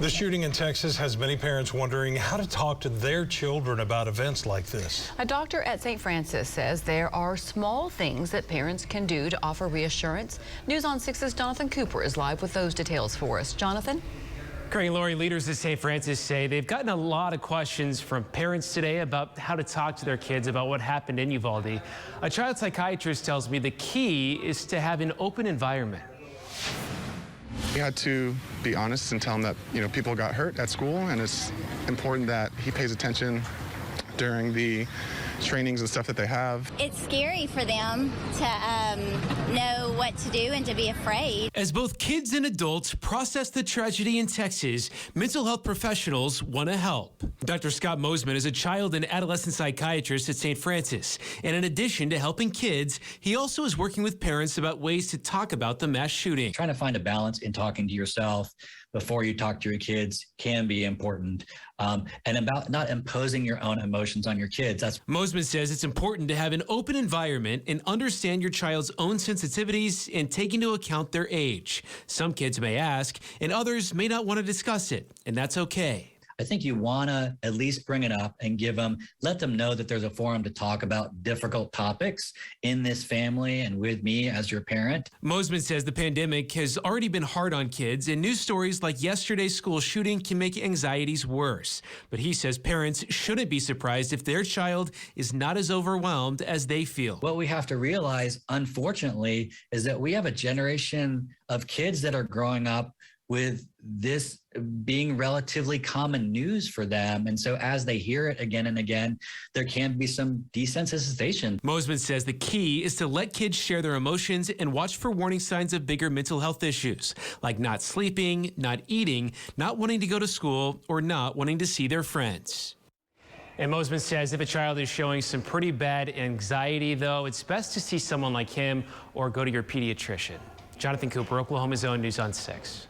The shooting in Texas has many parents wondering how to talk to their children about events like this. A doctor at St. Francis says there are small things that parents can do to offer reassurance. News on 6's Jonathan Cooper is live with those details for us. Jonathan? Craig and Lori, leaders at St. Francis say they've gotten a lot of questions from parents today about how to talk to their kids about what happened in Uvalde. A child psychiatrist tells me the key is to have an open environment. We had to be honest and tell him that, people got hurt at school, and it's important that he pays attention during the trainings and stuff that they have. It's scary for them to know what to do and to be afraid. As both kids and adults process the tragedy in Texas, mental health professionals want to help. Dr. Scott Moseman is a child and adolescent psychiatrist at St. Francis. And in addition to helping kids, he also is working with parents about ways to talk about the mass shooting. Trying to find a balance in talking to yourself before you talk to your kids can be important. And about not imposing your own emotions on your kids. Moseman says it's important to have an open environment and understand your child's own sensitivities and take into account their age. Some kids may ask, and others may not want to discuss it, and that's okay. I think you want to at least bring it up and let them know that there's a forum to talk about difficult topics in this family and with me as your parent. Moseman says the pandemic has already been hard on kids, and news stories like yesterday's school shooting can make anxieties worse. But he says parents shouldn't be surprised if their child is not as overwhelmed as they feel. What we have to realize, unfortunately, is that we have a generation of kids that are growing up with this being relatively common news for them. And so as they hear it again and again, there can be some desensitization. Moseman says the key is to let kids share their emotions and watch for warning signs of bigger mental health issues, like not sleeping, not eating, not wanting to go to school, or not wanting to see their friends. And Moseman says if a child is showing some pretty bad anxiety, though, it's best to see someone like him or go to your pediatrician. Jonathan Cooper, Oklahoma's Own News on 6.